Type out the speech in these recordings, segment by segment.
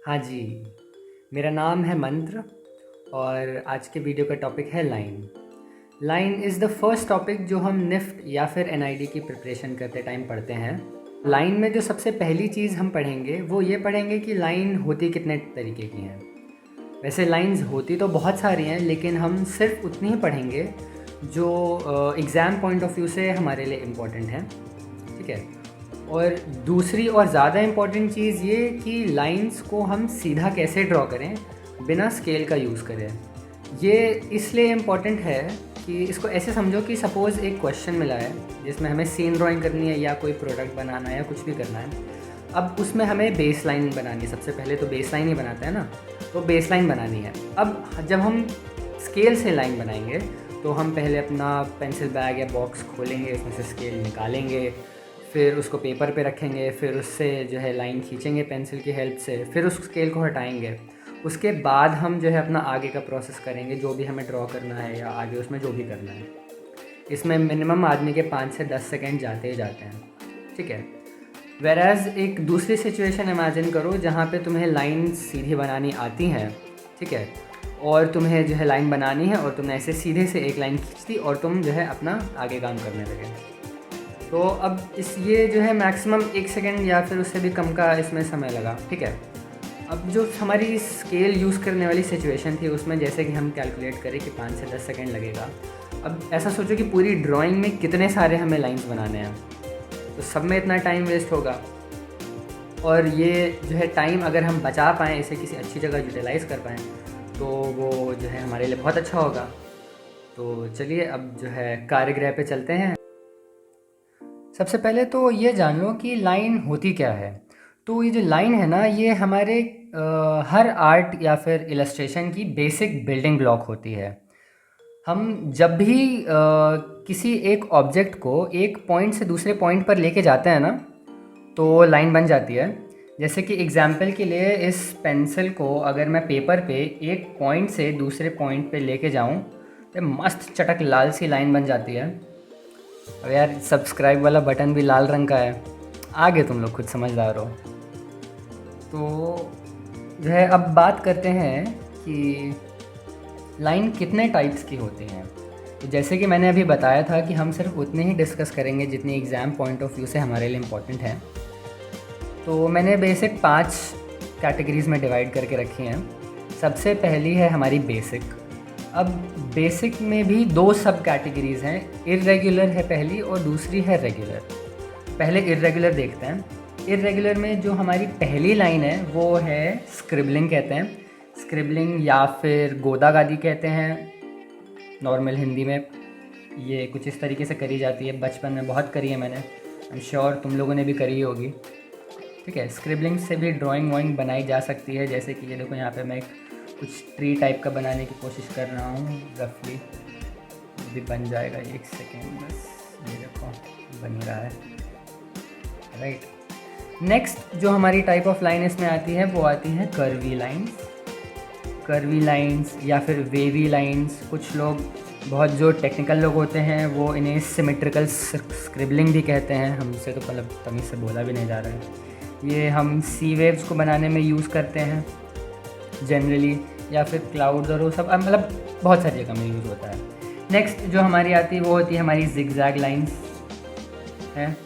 हाँ जी, मेरा नाम है मंत्र और आज के वीडियो का टॉपिक है line. Line is the first topic जो हम निफ्ट या फिर एनआईडी की प्रिपरेशन करते टाइम पढ़ते हैं। लाइन में जो सबसे पहली चीज़ हम पढ़ेंगे वो ये पढ़ेंगे कि लाइन होती कितने तरीके की हैं। वैसे लाइंस होती तो बहुत सारी हैं, लेकिन हम सिर्फ उतनी ही पढ़ेंगे जो एग्ज़ाम पॉइंट ऑफ व्यू से हमारे लिए इम्पोर्टेंट हैं। ठीक है। और दूसरी और ज़्यादा इम्पॉर्टेंट चीज़ ये कि लाइंस को हम सीधा कैसे ड्रॉ करें बिना स्केल का यूज़ करें। ये इसलिए इम्पॉर्टेंट है कि इसको ऐसे समझो कि सपोज़ एक क्वेश्चन मिला है जिसमें हमें सीन ड्राइंग करनी है या कोई प्रोडक्ट बनाना है या कुछ भी करना है। अब उसमें हमें बेस लाइन बनानी है। सबसे पहले तो बेस लाइन ही बनाते हैं ना, तो बेस लाइन बनानी है। अब जब हम स्केल से लाइन बनाएंगे तो हम पहले अपना पेंसिल बैग या बॉक्स खोलेंगे, उसमें से स्केल निकालेंगे, फिर उसको पेपर पे रखेंगे, फिर उससे जो है लाइन खींचेंगे पेंसिल की हेल्प से, फिर उस स्केल को हटाएंगे। उसके बाद हम जो है अपना आगे का प्रोसेस करेंगे, जो भी हमें ड्रॉ करना है या आगे उसमें जो भी करना है। इसमें मिनिमम आदमी के 5 से 10 सेकेंड जाते ही जाते हैं। ठीक है। वेराज एक दूसरी सिचुएशन इमेजिन करो जहाँ पे तुम्हें लाइन सीधी बनानी आती हैं। ठीक है। और तुम्हें जो है लाइन बनानी है और तुमने ऐसे सीधे से एक लाइन खींच दी और तुम जो है अपना आगे काम करने लगे। तो अब ये जो है मैक्सिमम 1 सेकेंड या फिर उससे भी कम का इसमें समय लगा। ठीक है। अब जो हमारी स्केल यूज़ करने वाली सिचुएशन थी उसमें जैसे कि हम कैलकुलेट करें कि 5 से 10 सेकेंड लगेगा। अब ऐसा सोचो कि पूरी ड्राइंग में कितने सारे हमें लाइंस बनाने हैं, तो सब में इतना टाइम वेस्ट होगा। और ये जो है टाइम अगर हम बचा पाएँ, इसे किसी अच्छी जगह यूटिलाइज़ कर पाएँ, तो वो जो है हमारे लिए बहुत अच्छा होगा। तो चलिए अब जो है कार्यगृह पे चलते हैं। सबसे पहले तो ये जान लो कि लाइन होती क्या है। तो ये जो लाइन है ना, ये हमारे हर आर्ट या फिर इलस्ट्रेशन की बेसिक बिल्डिंग ब्लॉक होती है। हम जब भी किसी एक ऑब्जेक्ट को एक पॉइंट से दूसरे पॉइंट पर लेके जाते हैं ना, तो लाइन बन जाती है। जैसे कि एग्जाम्पल के लिए इस पेंसिल को अगर मैं पेपर पे एक पॉइंट से दूसरे पॉइंट पे लेके जाऊं तो मस्त चटक लाल सी लाइन बन जाती है। अब यार सब्सक्राइब वाला बटन भी लाल रंग का है, आगे तुम लोग खुद समझदार हो। तो जो है अब बात करते हैं कि लाइन कितने टाइप्स की होती हैं। तो जैसे कि मैंने अभी बताया था कि हम सिर्फ उतने ही डिस्कस करेंगे जितनी एग्ज़ाम पॉइंट ऑफ व्यू से हमारे लिए इम्पोर्टेंट है। तो मैंने बेसिक 5 कैटेगरीज़ में डिवाइड करके रखी हैं। सबसे पहली है हमारी बेसिक। अब बेसिक में भी 2 सब कैटेगरीज़ हैं। इर्रेगुलर है पहली और दूसरी है रेगुलर। पहले इर्रेगुलर देखते हैं। इर्रेगुलर में जो हमारी पहली लाइन है वो है स्क्रिबलिंग कहते हैं। स्क्रिबलिंग या फिर गोदागादी कहते हैं नॉर्मल हिंदी में। ये कुछ इस तरीके से करी जाती है, बचपन में बहुत करी है मैंने, आई एम श्योर तुम लोगों ने भी करी होगी। ठीक है। स्क्रिबलिंग से भी ड्राइंग वाइंग बनाई जा सकती है। जैसे कि ये देखो, यहाँ पे मैं कुछ ट्री टाइप का बनाने की कोशिश कर रहा हूँ रफली, भी बन जाएगा। 1 सेकेंड बस, ये देखो बन रहा है। राइट। नेक्स्ट जो हमारी टाइप ऑफ लाइन इसमें आती है वो आती है कर्वी लाइंस। कर्वी लाइंस या फिर वेवी लाइंस, कुछ लोग बहुत जो टेक्निकल लोग होते हैं वो इन्हें सिमेट्रिकल स्क्रिबलिंग भी कहते हैं। हमसे तो मतलब तमीज़ से बोला भी नहीं जा रहा है। ये हम सी वेव्स को बनाने में यूज़ करते हैं जनरली, या फिर क्लाउड्स और वो सब, मतलब बहुत सारी जगह में यूज़ होता है। नेक्स्ट जो हमारी आती है वो होती है हमारी जिगजैग लाइंस है।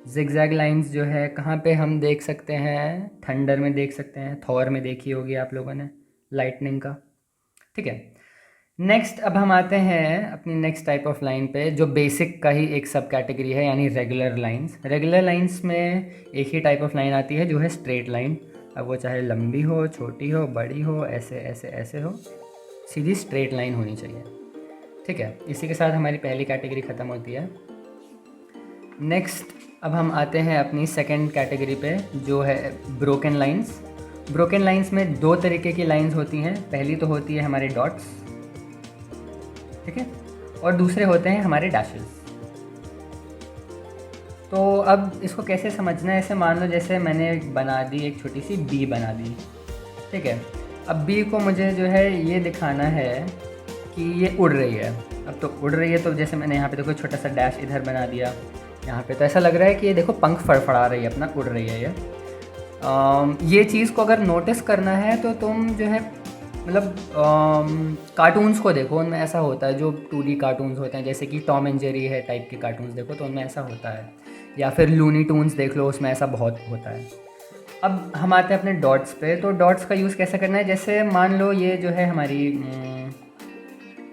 जिगजैग लाइंस जो है कहाँ पे हम देख सकते हैं, थंडर में देख सकते हैं, थॉर में देखी होगी आप लोगों ने, लाइटनिंग का। ठीक है। नेक्स्ट अब हम आते हैं अपनी नेक्स्ट टाइप ऑफ लाइन पे, जो बेसिक का ही एक सब कैटेगरी है, यानी रेगुलर लाइंस। रेगुलर लाइंस में एक ही टाइप ऑफ लाइन आती है जो है स्ट्रेट लाइन। अब वो चाहे लंबी हो, छोटी हो, बड़ी हो, ऐसे ऐसे ऐसे हो, सीधी स्ट्रेट लाइन होनी चाहिए। ठीक है। इसी के साथ हमारी पहली कैटेगरी ख़त्म होती है। नेक्स्ट अब हम आते हैं अपनी सेकंड कैटेगरी पे, जो है ब्रोकन लाइंस। ब्रोकन लाइंस में 2 तरीके की लाइंस होती हैं। पहली तो होती है हमारे डॉट्स, ठीक है, और दूसरे होते हैं हमारे डैशेस। तो अब इसको कैसे समझना है, ऐसे मान लो जैसे मैंने बना दी एक छोटी सी बी बना दी। ठीक है। अब बी को मुझे जो है ये दिखाना है कि ये उड़ रही है। अब तो उड़ रही है, तो जैसे मैंने यहाँ पे देखो छोटा सा डैश इधर बना दिया। यहाँ पे तो ऐसा लग रहा है कि ये देखो पंख फड़फड़ा रही है अपना, उड़ रही है ये। ये चीज़ को अगर नोटिस करना है तो तुम जो है मतलब कार्टून्स को देखो, उनमें ऐसा होता है, जो 2D कार्टून्स होते हैं जैसे कि टॉम एंड जेरी है टाइप के कार्टून्स देखो तो उनमें ऐसा होता है, या फिर लूनी टून्स देख लो, उसमें ऐसा बहुत होता है। अब हम आते हैं अपने डॉट्स पे। तो डॉट्स का यूज़ कैसे करना है, जैसे मान लो ये जो है हमारी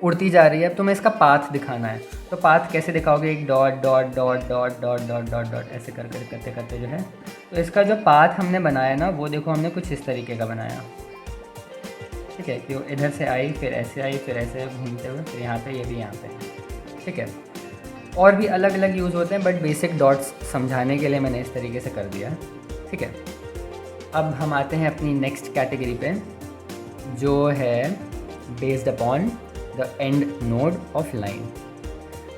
उड़ती जा रही है, अब तुम्हें इसका पाथ दिखाना है, तो पाथ कैसे दिखाओगे, एक dot dot dot dot dot dot dot dot ऐसे कर कर करते करते जो है, तो इसका जो पाथ हमने बनाया ना वो देखो हमने कुछ इस तरीके का बनाया, ठीक है, कि वो इधर से आई, फिर ऐसे आई, फिर ऐसे घूमते हुए, फिर यहाँ पे, ये भी यहाँ पे, ठीक है। और भी अलग अलग यूज़ होते हैं, बट बेसिक डॉट्स समझाने के लिए मैंने इस तरीके से कर दिया, ठीक है। अब हम आते हैं अपनी नेक्स्ट कैटेगरी पे, जो है based upon the end node of line.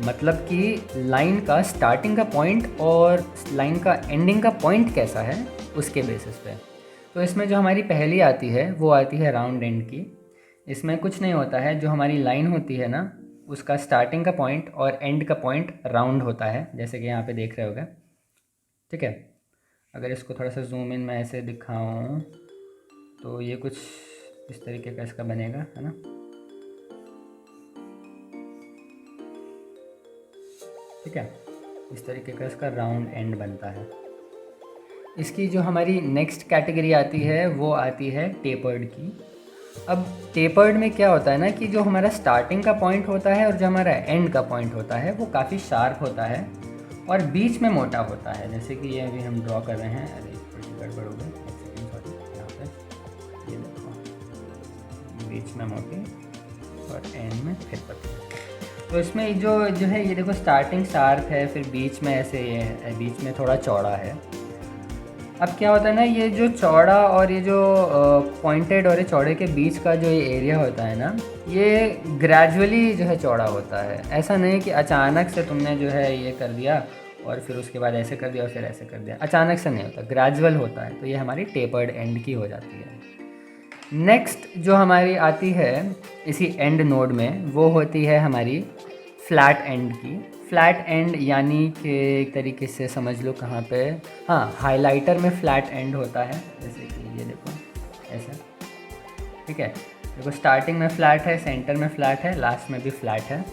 मतलब कि लाइन का स्टार्टिंग का पॉइंट और लाइन का एंडिंग का पॉइंट कैसा है उसके बेसिस पे। तो इसमें जो हमारी पहली आती है वो आती है राउंड एंड की। इसमें कुछ नहीं होता है, जो हमारी लाइन होती है ना उसका स्टार्टिंग का पॉइंट और एंड का पॉइंट राउंड होता है, जैसे कि यहाँ पे देख रहे होगे, ठीक है। अगर इसको थोड़ा सा जूम इन में ऐसे दिखाऊं तो ये कुछ इस तरीके का इसका बनेगा, है ना, ठीक है। इस तरीके का इसका राउंड एंड बनता है। इसकी जो हमारी नेक्स्ट कैटेगरी आती है वो आती है टेपर्ड की। अब टेपर्ड में क्या होता है ना कि जो हमारा स्टार्टिंग का पॉइंट होता है और जो हमारा एंड का पॉइंट होता है वो काफ़ी शार्प होता है और बीच में मोटा होता है। जैसे कि ये अभी हम ड्रॉ कर रहे हैं, अरे थोड़ी गड़बड़ हो गई, एक सेकेंड, सॉरी, यहाँ पे ये देखो, बीच में मोटी और एंड में फिर पतली। तो इसमें जो है ये देखो स्टार्टिंग शार्प है, फिर बीच में ऐसे ये है, बीच में थोड़ा चौड़ा है। अब क्या होता है ना, ये जो चौड़ा और ये जो पॉइंटेड और ये चौड़े के बीच का जो ये एरिया होता है ना, ये ग्रेजुअली जो है चौड़ा होता है। ऐसा नहीं कि अचानक से तुमने जो है ये कर दिया और फिर उसके बाद ऐसे कर दिया और फिर ऐसे कर दिया, अचानक से नहीं होता, ग्रेजुअल होता है। तो ये हमारी टेपर्ड एंड की हो जाती है। नेक्स्ट जो हमारी आती है इसी एंड नोड में वो होती है हमारी फ्लैट एंड की। फ्लैट एंड यानी कि एक तरीके से समझ लो कहाँ पे, हाँ, हाइलाइटर में फ्लैट एंड होता है, जैसे कि ये देखो ऐसा, ठीक है। देखो स्टार्टिंग में फ्लैट है, सेंटर में फ्लैट है, लास्ट में भी फ्लैट है।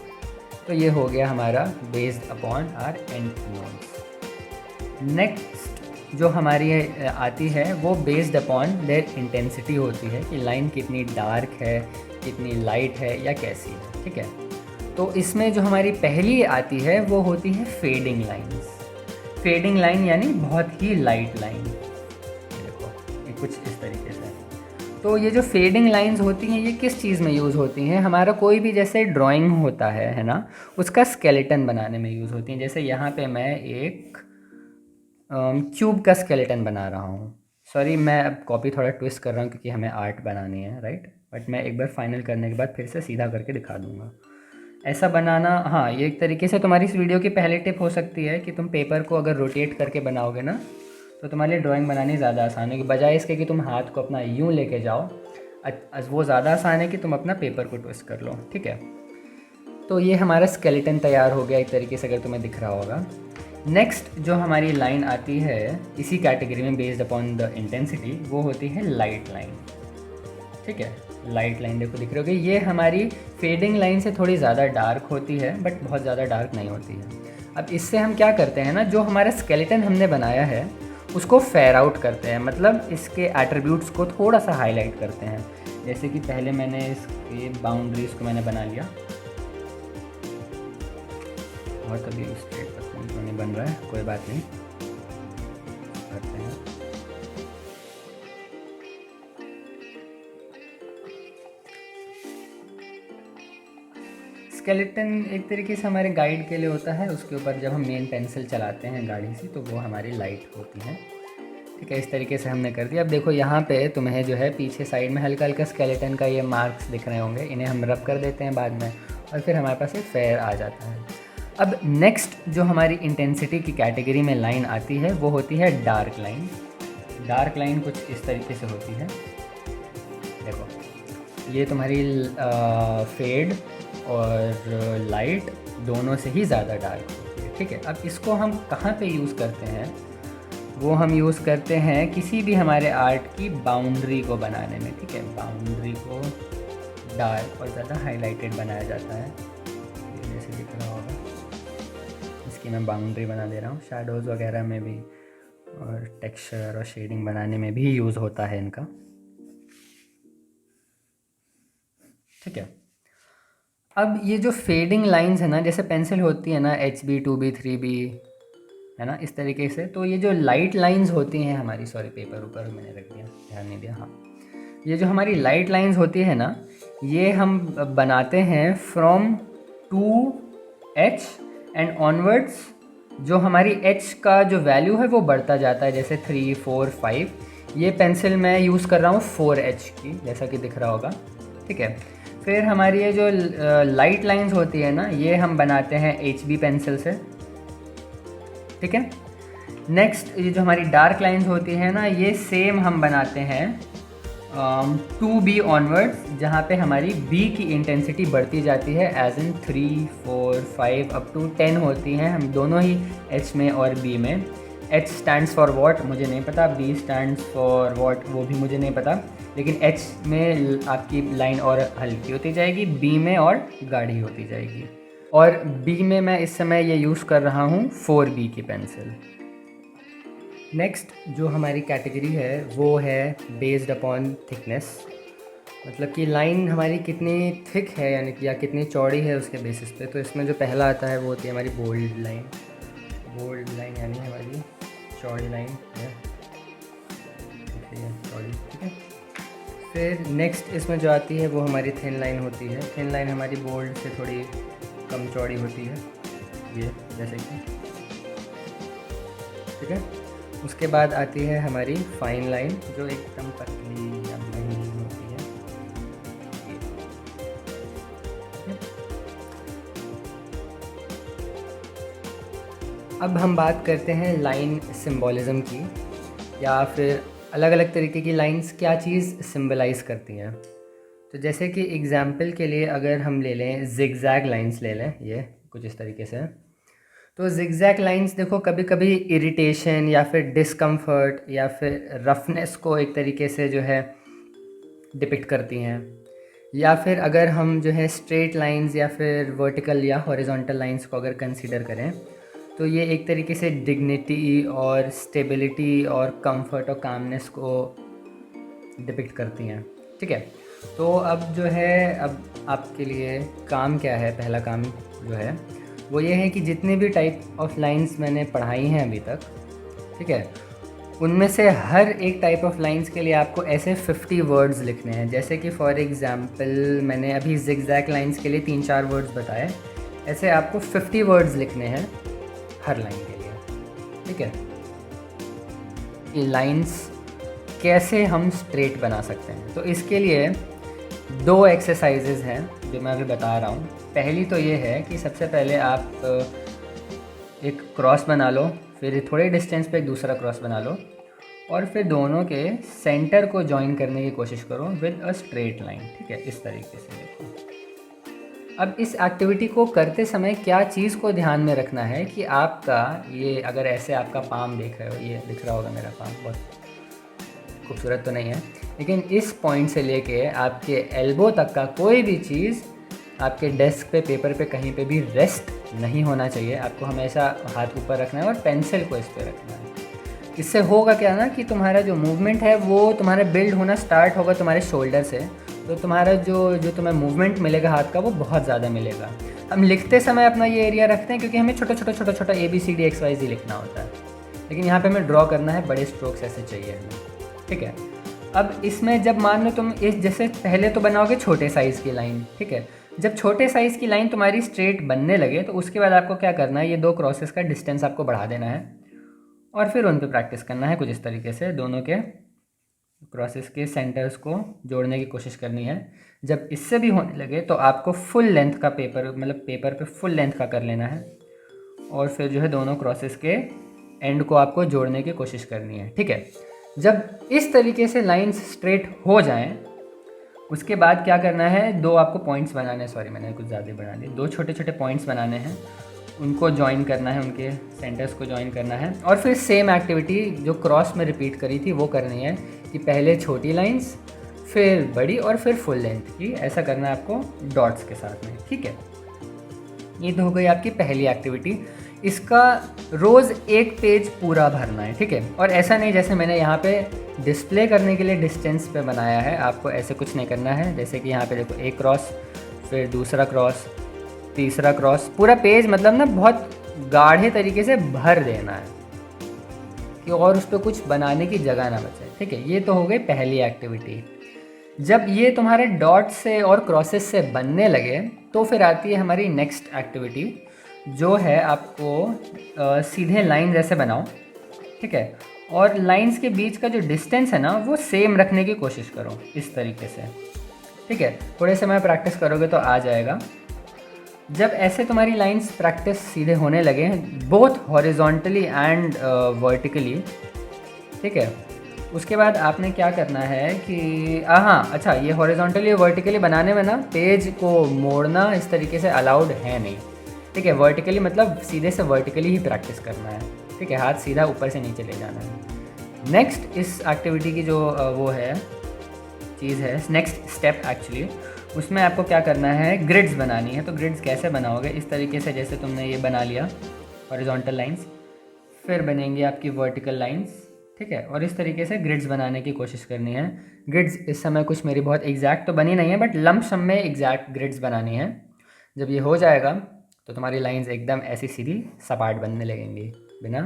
तो ये हो गया हमारा based upon R and nodes. Next जो हमारी आती है वो बेस्ड अपॉन देयर इंटेंसिटी होती है, कि लाइन कितनी डार्क है, कितनी लाइट है या कैसी है, ठीक है। तो इसमें जो हमारी पहली आती है वो होती है फेडिंग लाइंस। फेडिंग लाइन यानी बहुत ही लाइट लाइन, देखो ये कुछ इस तरीके से। तो ये जो फेडिंग लाइंस होती हैं ये किस चीज़ में यूज़ होती हैं, हमारा कोई भी जैसे ड्राइंग होता है ना, उसका स्केलेटन बनाने में यूज़ होती हैं। जैसे यहाँ पे मैं एक क्यूब का स्केलेटन बना रहा हूँ, सॉरी मैं अब कॉपी थोड़ा ट्विस्ट कर रहा हूँ क्योंकि हमें आर्ट बनानी है, राइट, बट मैं एक बार फाइनल करने के बाद फिर से सीधा करके दिखा दूँगा। ऐसा बनाना, हाँ, ये एक तरीके से तुम्हारी इस वीडियो की पहली टिप हो सकती है कि तुम पेपर को अगर रोटेट करके बनाओगे ना तो तुम्हारे लिए ड्राइंग बनानी ज़्यादा आसान होगी, बजाय इसके कि तुम हाथ को अपना यूँ लेके जाओ, वो ज़्यादा आसान है कि तुम अपना पेपर को ट्विस्ट कर लो, ठीक है। तो ये हमारा स्केलेटन तैयार हो गया एक तरीके से, अगर तुम्हें दिख रहा होगा। नेक्स्ट जो हमारी लाइन आती है इसी कैटेगरी में बेस्ड अपॉन द इंटेंसिटी, वो होती है लाइट लाइन, ठीक है। लाइट लाइन देखो दिख रही होगी, ये हमारी फेडिंग लाइन से थोड़ी ज़्यादा डार्क होती है बट बहुत ज़्यादा डार्क नहीं होती है। अब इससे हम क्या करते हैं ना, जो हमारा स्केलेटन हमने बनाया है उसको फेयर आउट करते हैं, मतलब इसके एट्रीब्यूट्स को थोड़ा सा हाईलाइट करते हैं। जैसे कि पहले मैंने ये बाउंड्रीज को मैंने बना लिया, और कभी स्ट्रेट पसंद तो नहीं बन रहा है, कोई बात नहीं, करते हैं। स्केलेटन एक तरीके से हमारे गाइड के लिए होता है, उसके ऊपर जब हम मेन पेंसिल चलाते हैं गाड़ी से तो वो हमारी लाइट होती है, ठीक है। इस तरीके से हमने कर दिया। अब देखो यहाँ पे तुम्हें जो है पीछे साइड में हल्का हल्का स्केलेटन का ये मार्क्स दिख रहे होंगे, इन्हें हम रब कर देते हैं बाद में और फिर हमारे पास एक फेयर आ जाता है। अब नेक्स्ट जो हमारी इंटेंसिटी की कैटेगरी में लाइन आती है वो होती है डार्क लाइन। डार्क लाइन कुछ इस तरीके से होती है, देखो ये तुम्हारी फेड और लाइट दोनों से ही ज़्यादा डार्क होती है, ठीक है। अब इसको हम कहाँ पे यूज़ करते हैं, वो हम यूज़ करते हैं किसी भी हमारे आर्ट की बाउंड्री को बनाने में, ठीक है। बाउंड्री को डार्क और ज़्यादा हाईलाइटेड बनाया जाता है, ये जैसे दिख रहा होगा। इसकी मैं बाउंड्री बना दे रहा हूँ। शैडोज़ वगैरह में भी और टेक्सचर और शेडिंग बनाने में भी यूज़ होता है इनका, ठीक है। अब ये जो फेडिंग लाइंस है ना, जैसे पेंसिल होती है ना HB 2B 3B, है ना, इस तरीके से। तो ये जो लाइट लाइंस होती हैं हमारी, सॉरी पेपर ऊपर मैंने रख दिया, ध्यान नहीं दिया, हाँ। ये जो हमारी लाइट लाइंस होती है ना, ये हम बनाते हैं फ्रॉम 2H एंड ऑनवर्ड्स। जो हमारी H का जो वैल्यू है वो बढ़ता जाता है, जैसे 3, 4, 5। ये पेंसिल मैं यूज़ कर रहा हूँ 4H की, जैसा कि दिख रहा होगा, ठीक है। फिर हमारी ये जो लाइट लाइंस होती है ना, ये हम बनाते हैं HB पेंसिल से, ठीक है। नेक्स्ट ये जो हमारी डार्क लाइंस होती है ना, ये सेम हम बनाते हैं 2B ऑनवर्ड्स, जहाँ पे हमारी B की इंटेंसिटी बढ़ती जाती है, एज इन 3, 4, 5 अप टू 10 होती हैं, हम दोनों ही H में और B में। H स्टैंड्स फॉर वॉट मुझे नहीं पता, B स्टैंड्स फॉर वॉट वो भी मुझे नहीं पता, लेकिन H में आपकी लाइन और हल्की होती जाएगी, B में और गाढ़ी होती जाएगी। और B में मैं इस समय ये यूज़ कर रहा हूँ 4B की पेंसिल। नेक्स्ट जो हमारी कैटेगरी है वो है बेस्ड अपॉन थिकनेस, मतलब कि लाइन हमारी कितनी थिक है यानी कि या कितनी चौड़ी है उसके बेसिस पे। तो इसमें जो पहला आता है वो होती है हमारी बोल्ड लाइन। बोल्ड लाइन यानी हमारी चौड़ी लाइन है, चौड़ी, ठीक है। फिर नेक्स्ट इसमें जो आती है वो हमारी थिन लाइन होती है। थिन लाइन हमारी बोल्ड से थोड़ी कम चौड़ी होती है, ये जैसे कि, ठीक है। उसके बाद आती है हमारी फाइन लाइन, जो एकदम पतली या महीन होती है। अब हम बात करते हैं लाइन सिंबॉलिज़म की, या फिर अलग अलग तरीके की लाइंस क्या चीज़ सिंबलाइज़ करती हैं। तो जैसे कि एग्ज़ाम्पल के लिए अगर हम ले लें ज़िगज़ैग लाइंस ले लें, ये कुछ इस तरीके से। तो ज़िगज़ैग लाइंस देखो कभी कभी इरिटेशन या फिर डिस्कम्फर्ट या फिर रफनेस को एक तरीके से जो है डिपिक्ट करती हैं। या फिर अगर हम जो है स्ट्रेट लाइंस या फिर वर्टिकल या हॉरिजॉन्टल लाइंस को अगर कंसीडर करें, तो ये एक तरीके से डिग्निटी और स्टेबिलिटी और कंफर्ट और कामनेस को डिपिक्ट करती हैं, ठीक है। तो अब जो है, अब आपके लिए काम क्या है, पहला काम जो है वो ये है कि जितने भी टाइप ऑफ लाइंस मैंने पढ़ाई हैं अभी तक, ठीक है, उनमें से हर एक टाइप ऑफ लाइंस के लिए आपको ऐसे 50 वर्ड्स लिखने हैं। जैसे कि फॉर एग्ज़ाम्पल मैंने अभी ज़िगज़ैग लाइंस के लिए 3-4 वर्ड्स बताए, ऐसे आपको 50 वर्ड्स लिखने हैं हर लाइन के लिए, ठीक है। ये लाइंस कैसे हम स्ट्रेट बना सकते हैं, तो इसके लिए 2 एक्सरसाइजेज़ हैं जो मैं अभी बता रहा हूँ। पहली तो ये है कि सबसे पहले आप एक क्रॉस बना लो, फिर थोड़े डिस्टेंस पे एक दूसरा क्रॉस बना लो, और फिर दोनों के सेंटर को जॉइन करने की कोशिश करो विद अ स्ट्रेट लाइन, ठीक है, इस तरीके से देखो। अब इस एक्टिविटी को करते समय क्या चीज़ को ध्यान में रखना है कि आपका ये, अगर ऐसे आपका पाम देख रहे हो, ये दिख रहा होगा मेरा पाम, बहुत खूबसूरत तो नहीं है, लेकिन इस पॉइंट से लेके आपके एल्बो तक का कोई भी चीज़ आपके डेस्क पे, पेपर पे, कहीं पे भी रेस्ट नहीं होना चाहिए। आपको हमेशा हाथ ऊपर रखना है और पेंसिल को इस पर रखना है। इससे होगा क्या ना कि तुम्हारा जो मूवमेंट है वो तुम्हारा बिल्ड होना स्टार्ट होगा तुम्हारे शोल्डर से, तो तुम्हारा जो तुम्हें मूवमेंट मिलेगा हाथ का वो बहुत ज़्यादा मिलेगा। हम लिखते समय अपना ये एरिया रखते हैं क्योंकि हमें छोटा छोटा ABCD XYZ लिखना होता है, लेकिन यहाँ पे हमें ड्रॉ करना है, बड़े स्ट्रोक्स ऐसे चाहिए हमें, ठीक है। अब इसमें जब मान लो तुम इस जैसे पहले तो बनाओगे छोटे साइज़ की लाइन, ठीक है। जब छोटे साइज़ की लाइन तुम्हारी स्ट्रेट बनने लगे तो उसके बाद आपको क्या करना है, ये 2 क्रॉसेस का डिस्टेंस आपको बढ़ा देना है और फिर उन पे प्रैक्टिस करना है कुछ इस तरीके से। दोनों के क्रॉसेस के सेंटर्स को जोड़ने की कोशिश करनी है। जब इससे भी होने लगे तो आपको फुल लेंथ का पेपर, मतलब पेपर पे फुल लेंथ का कर लेना है, और फिर जो है दोनों क्रॉसेस के एंड को आपको जोड़ने की कोशिश करनी है, ठीक है। जब इस तरीके से लाइंस स्ट्रेट हो जाएं, उसके बाद क्या करना है, 2 आपको पॉइंट्स बनाने हैं, सॉरी मैंने कुछ ज़्यादा बना दिए, 2 छोटे छोटे पॉइंट्स बनाने हैं उनको ज्वाइन करना है, उनके सेंटर्स को ज्वाइन करना है। और फिर सेम एक्टिविटी जो क्रॉस में रिपीट करी थी वो करनी है कि पहले छोटी लाइंस, फिर बड़ी और फिर फुल लेंथ की, ऐसा करना है आपको डॉट्स के साथ में। ठीक है, ये तो हो गई आपकी पहली एक्टिविटी। इसका रोज़ एक पेज पूरा भरना है। ठीक है, और ऐसा नहीं जैसे मैंने यहाँ पे डिस्प्ले करने के लिए डिस्टेंस पे बनाया है, आपको ऐसे कुछ नहीं करना है। जैसे कि यहाँ पे देखो एक क्रॉस, फिर दूसरा क्रॉस, तीसरा क्रॉस, पूरा पेज मतलब ना बहुत गाढ़े तरीके से भर देना है कि और उस पर कुछ बनाने की जगह ना बचे। ठीक है, ये तो हो गई पहली एक्टिविटी। जब ये तुम्हारे डॉट से और क्रॉसेस से बनने लगे तो फिर आती है हमारी नेक्स्ट एक्टिविटी, जो है आपको सीधे लाइन जैसे बनाओ। ठीक है, और लाइंस के बीच का जो डिस्टेंस है ना वो सेम रखने की कोशिश करो इस तरीके से। ठीक है, थोड़े समय प्रैक्टिस करोगे तो आ जाएगा। जब ऐसे तुम्हारी लाइंस प्रैक्टिस सीधे होने लगे बोथ हॉरिजॉन्टली एंड वर्टिकली, ठीक है, उसके बाद आपने क्या करना है कि हाँ अच्छा, ये हॉरिजॉन्टली और वर्टिकली बनाने में ना पेज को मोड़ना इस तरीके से अलाउड है नहीं। ठीक है, वर्टिकली मतलब सीधे से वर्टिकली ही प्रैक्टिस करना है। ठीक है, हाथ सीधा ऊपर से नीचे ले जाना है। नेक्स्ट इस एक्टिविटी की जो वो है चीज़ है, नेक्स्ट स्टेप एक्चुअली, उसमें आपको क्या करना है, ग्रिड्स बनानी है। तो ग्रिड्स कैसे बनाओगे, इस तरीके से जैसे तुमने ये बना लिया हॉरिजॉन्टल लाइंस, फिर बनेंगी आपकी वर्टिकल लाइंस। ठीक है, और इस तरीके से ग्रिड्स बनाने की कोशिश करनी है। ग्रिड्स इस समय कुछ मेरी बहुत एग्जैक्ट तो बनी नहीं है, बट लंप सम में एग्जैक्ट ग्रिड्स बनानी है। जब ये हो जाएगा तो तुम्हारी लाइंस एकदम ऐसी सीधी सपाट बनने लगेंगी बिना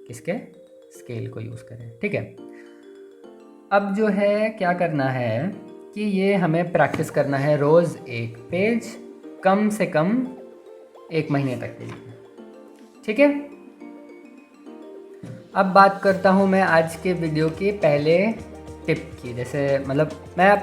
किसके स्केल को यूज़ करें। ठीक है, अब जो है क्या करना है कि ये हमें प्रैक्टिस करना है रोज़ एक पेज, कम से कम 1 महीने तक के लिए। ठीक है, अब बात करता हूँ मैं आज के वीडियो के पहले टिप की। जैसे मतलब मैं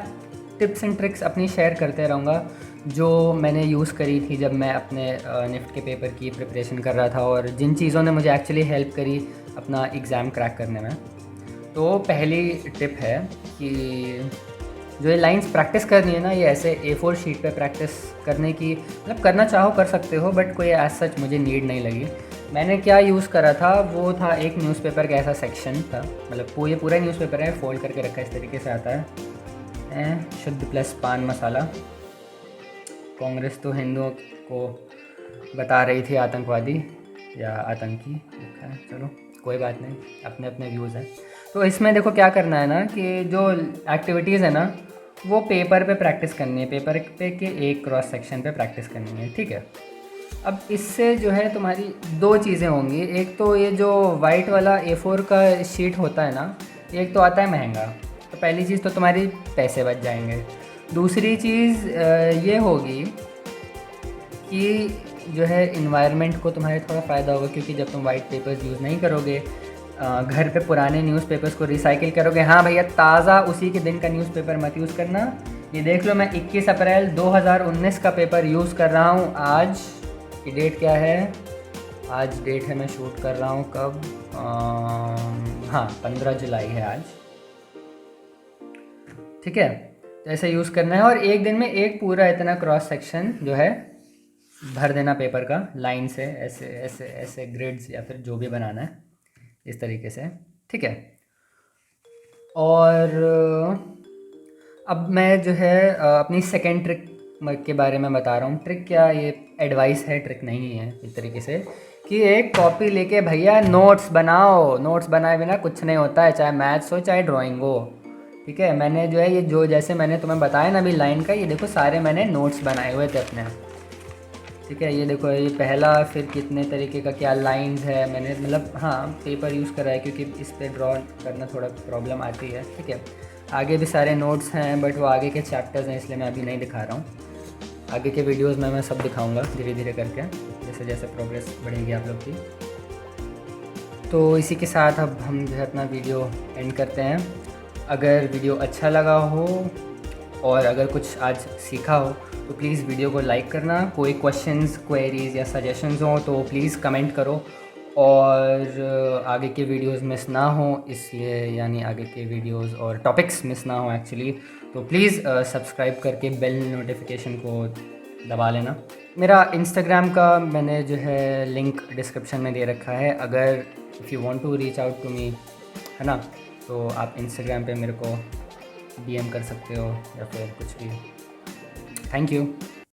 टिप्स एंड ट्रिक्स अपनी शेयर करते रहूँगा जो मैंने यूज़ करी थी जब मैं अपने निफ्ट के पेपर की प्रिपरेशन कर रहा था, और जिन चीज़ों ने मुझे एक्चुअली हेल्प करी अपना एग्ज़ाम क्रैक करने में। तो पहली टिप है कि जो ये लाइंस प्रैक्टिस करनी है ना, ये ऐसे A4 शीट पे प्रैक्टिस करने की, मतलब करना चाहो कर सकते हो, बट कोई एज सच मुझे नीड नहीं लगी। मैंने क्या यूज़ करा था वो था एक न्यूज़पेपर का ऐसा सेक्शन था, मतलब ये पूरा न्यूज़पेपर है, फोल्ड करके रखा इस तरीके से आता है, शुद्ध प्लस पान मसाला। कांग्रेस तो हिंदुओं को बता रही थी आतंकवादी या आतंकी, लिखा है, चलो कोई बात नहीं, अपने अपने व्यूज़ हैं। तो इसमें देखो क्या करना है ना कि जो एक्टिविटीज़ है ना वो पेपर पे प्रैक्टिस करनी है, पेपर पे के एक क्रॉस सेक्शन पे प्रैक्टिस करनी है। ठीक है, अब इससे जो है तुम्हारी 2 चीज़ें होंगी। एक तो ये जो वाइट वाला A4 का शीट होता है ना, एक तो आता है महंगा, तो पहली चीज़ तो तुम्हारी पैसे बच जाएंगे। दूसरी चीज़ ये होगी कि जो है इन्वायरमेंट को तुम्हारे थोड़ा फ़ायदा होगा, क्योंकि जब तुम वाइट पेपर्स यूज़ नहीं करोगे, घर पे पुराने न्यूज़पेपर्स को रिसाइकिल करोगे। हाँ भैया, ताज़ा उसी के दिन का न्यूज़पेपर मत यूज़ करना। ये देख लो, मैं 21 अप्रैल 2019 का पेपर यूज़ कर रहा हूँ। आज की डेट क्या है, आज डेट है, मैं शूट कर रहा हूँ कब, हाँ 15 जुलाई है आज। ठीक है, तो ऐसे यूज़ करना है, और एक दिन में एक पूरा इतना क्रॉस सेक्शन जो है भर देना पेपर का लाइन से, ऐसे ऐसे ऐसे ग्रिड्स या फिर जो भी बनाना है इस तरीके से। ठीक है, और अब मैं जो है अपनी सेकेंड ट्रिक के बारे में बता रहा हूँ। ट्रिक क्या, ये एडवाइस है, ट्रिक नहीं है। इस तरीके से कि एक कॉपी लेके भैया नोट्स बनाओ। नोट्स बनाए बिना कुछ नहीं होता है, चाहे मैथ्स हो चाहे ड्राइंग हो। ठीक है, मैंने जो है ये जो जैसे मैंने तुम्हें बताया ना अभी लाइन का, ये देखो सारे मैंने नोट्स बनाए हुए थे अपने। ठीक है, ये देखो ये पहला, फिर कितने तरीके का क्या लाइंस है, मैंने मतलब हाँ पेपर यूज़ करा है क्योंकि इस पर ड्रॉ करना थोड़ा प्रॉब्लम आती है। ठीक है, आगे भी सारे नोट्स हैं, बट वो आगे के चैप्टर्स हैं इसलिए मैं अभी नहीं दिखा रहा हूँ। आगे के वीडियोस में मैं सब दिखाऊंगा धीरे धीरे करके, जैसे जैसे प्रोग्रेस बढ़ेगी आप लोग की। तो इसी के साथ अब हम जो है अपना वीडियो एंड करते हैं। अगर वीडियो अच्छा लगा हो और अगर कुछ आज सीखा हो तो प्लीज़ वीडियो को लाइक करना। कोई क्वेश्चंस, क्वेरीज़ या सजेशंस हो तो प्लीज़ कमेंट करो, और आगे के वीडियोस मिस ना हो इसलिए, यानी आगे के वीडियोस और टॉपिक्स मिस ना हो एक्चुअली, तो प्लीज़ सब्सक्राइब करके बेल नोटिफिकेशन को दबा लेना। मेरा इंस्टाग्राम का मैंने जो है लिंक डिस्क्रिप्शन में दे रखा है, अगर if you want to reach out to me, है ना, तो आप इंस्टाग्राम पे मेरे को DM कर सकते हो या फिर कुछ भी। Thank you.